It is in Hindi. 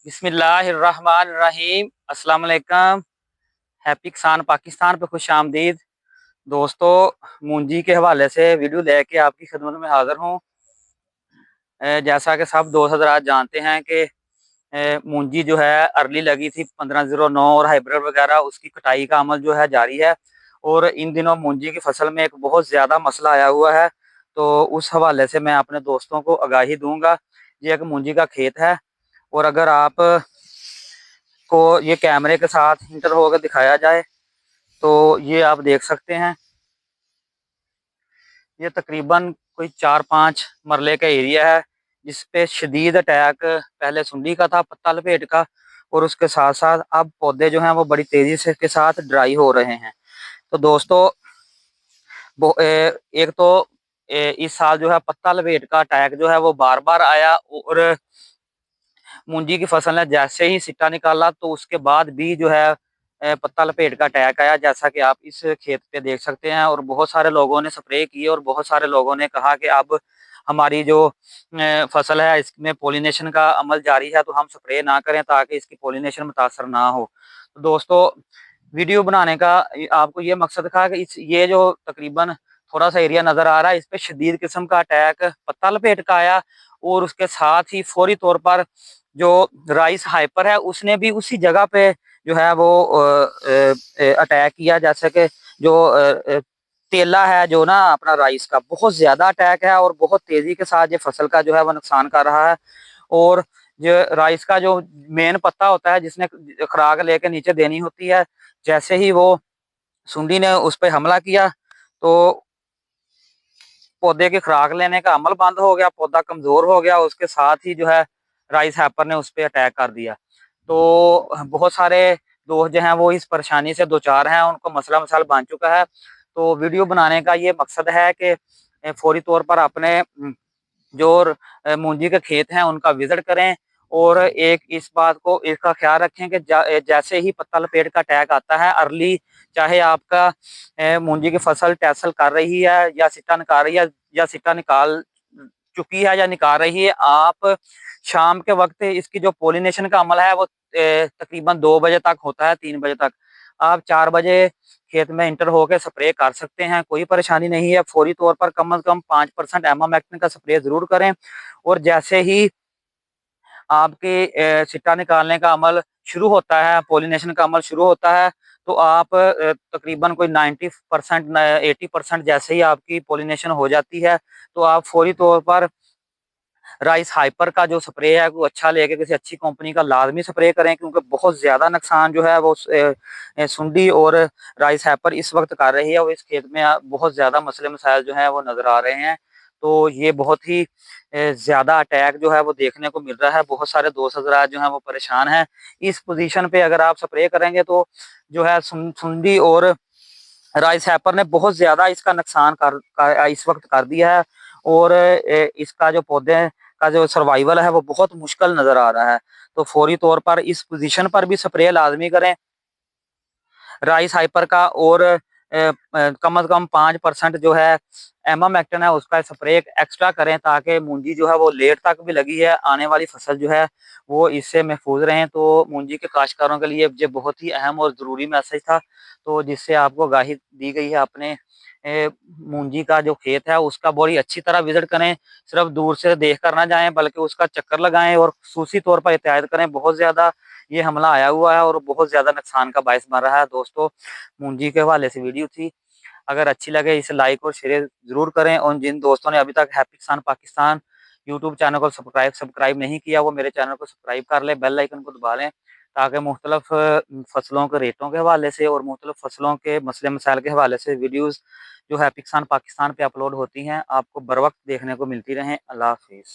बिस्मिल्लाहिर्रहमानिर्रहीम। अस्सलाम वालेकुम। हैप्पी किसान पाकिस्तान पे खुश आमदीद। दोस्तों, मूंजी के हवाले से वीडियो लेके आपकी खिदमत में हाजिर हूँ। जैसा कि सब दोस्त हज़रात जानते हैं कि मूंजी जो है अर्ली लगी थी 1509 और हाइब्रिड वगैरह, उसकी कटाई का अमल जो है जारी है। और इन दिनों मूंजी की फसल में एक बहुत ज़्यादा मसला आया हुआ है, तो उस हवाले से मैं अपने दोस्तों को आगाही दूंगा। ये एक मूंजी का खेत है, और अगर आप को ये कैमरे के साथ इंटर होकर दिखाया जाए तो ये आप देख सकते हैं। ये तकरीबन कोई 4-5 मरले का एरिया है, जिसपे शदीद अटैक पहले सुंडी का था, पत्ता लपेट का, और उसके साथ साथ अब पौधे जो हैं वो बड़ी तेजी से के साथ ड्राई हो रहे हैं। तो दोस्तों, एक तो इस साल जो है पत्ता लपेट का अटैक जो है वो बार बार आया, और मूंजी की फसल ने जैसे ही सिट्टा निकाला तो उसके बाद भी जो है पत्ता लपेट का अटैक आया, जैसा कि आप इस खेत पे देख सकते हैं। और बहुत सारे लोगों ने स्प्रे की और बहुत सारे लोगों ने कहा कि अब हमारी जो फसल है इसमें पोलिनेशन का अमल जारी है, तो हम स्प्रे ना करें ताकि इसकी पोलिनेशन मुतासर ना हो। तो दोस्तों, वीडियो बनाने का आपको ये मकसद था कि इस ये जो तकरीबन थोड़ा सा एरिया नजर आ रहा है, इस पे शदीद किस्म का अटैक पत्ता लपेट का आया, और उसके साथ ही फौरी तौर पर जो राइस हाइपर है उसने भी उसी जगह पे जो है वो अटैक किया। जैसे कि जो तेला है जो ना अपना राइस का, बहुत ज्यादा अटैक है और बहुत तेजी के साथ ये फसल का जो है वो नुकसान कर रहा है। और जो राइस का जो मेन पत्ता होता है जिसने खुराक लेके नीचे देनी होती है, जैसे ही वो सुंडी ने उस पर हमला किया तो पौधे की खुराक लेने का अमल बंद हो गया, पौधा कमजोर हो गया। उसके साथ ही जो है राइस हैपर ने उस पर अटैक कर दिया। तो बहुत सारे दोस्त जो हैं वो इस परेशानी से दो चार हैं, उनको मसला मसाल बन चुका है। तो वीडियो बनाने का ये मकसद है कि फौरी तौर पर अपने जो मूंजी के खेत हैं उनका विजिट करें, और एक इस बात को इसका ख्याल रखें कि जैसे ही पत्ता लपेट का अटैक आता है अर्ली, चाहे आपका मूंजी की फसल टैसल कर रही है या सिट्टा निकाल रही है या सिट्टा निकाल चुकी है या निकाल रही है, आप शाम के वक्त इसकी जो पोलिनेशन का अमल है वो तकरीबन 2 बजे तक होता है, 3 बजे तक। आप 4 बजे खेत में इंटर होकर स्प्रे कर सकते हैं, कोई परेशानी नहीं है। फौरी तौर पर कम से कम 5% एमामेक्टिन का स्प्रे जरूर करें। और जैसे ही आपके सिट्टा निकालने का अमल शुरू होता है, पोलिनेशन का अमल शुरू होता है, तो आप तकरीबन कोई 90% 80% जैसे ही आपकी पोलिनेशन हो जाती है, तो आप फौरी तौर पर राइस हाइपर का जो स्प्रे है वो अच्छा लेके किसी अच्छी कंपनी का लाजमी स्प्रे करें, क्योंकि बहुत ज्यादा नुकसान जो है वो सुंडी और राइस हाइपर इस वक्त कर रही है, और इस खेत में बहुत ज्यादा मसले मसाइल जो है वो नजर आ रहे हैं। तो ये बहुत ही ज्यादा अटैक जो है वो देखने को मिल रहा है। बहुत सारे दोस्त हजरात जो है वो परेशान हैं। इस पोजीशन पे अगर आप स्प्रे करेंगे तो जो है सुंडी और राइस हैपर ने बहुत ज्यादा इसका नुकसान इस वक्त कर दिया है, और इसका जो पौधे का जो सर्वाइवल है वो बहुत मुश्किल नजर आ रहा है। तो फौरी तौर पर इस पोजीशन पर भी स्प्रे लाजमी करें राइस हाइपर का, और कम से कम 5% जो है एमामेक्टिन है उसका स्प्रे एक्स्ट्रा करें, ताकि मूंजी जो है वो लेट तक भी लगी है, आने वाली फसल जो है वो इससे महफूज रहें। तो मूंजी के काश्तकारों के लिए ये बहुत ही अहम और ज़रूरी मैसेज था, तो जिससे आपको आगाही दी गई है। अपने मूंजी का जो खेत है उसका बड़ी अच्छी तरह विजिट करें, सिर्फ दूर से देख कर ना जाएं बल्कि उसका चक्कर लगाएं, और खसूसी तौर पर एहतियात करें। बहुत ज़्यादा ये हमला आया हुआ है और बहुत ज़्यादा नुकसान का बायस बन रहा है। दोस्तों, मूंजी के हवाले से वीडियो थी, अगर अच्छी लगे इसे लाइक और शेयर जरूर करें। और जिन दोस्तों ने अभी तक हैप्पी किसान पाकिस्तान यूट्यूब चैनल को सब्सक्राइब नहीं किया वो मेरे चैनल को सब्सक्राइब कर ले, बेल आइकन को दबा लें, ताकि मुख्तलिफ फसलों के रेटों के हवाले से और मुख्तलिफ फसलों के मसले मसाइल के हवाले से वीडियोज़ जो हैप्पी किसान पाकिस्तान पे अपलोड होती हैं आपको बर वक्त देखने को मिलती रहें। अल्लाह हाफिज़।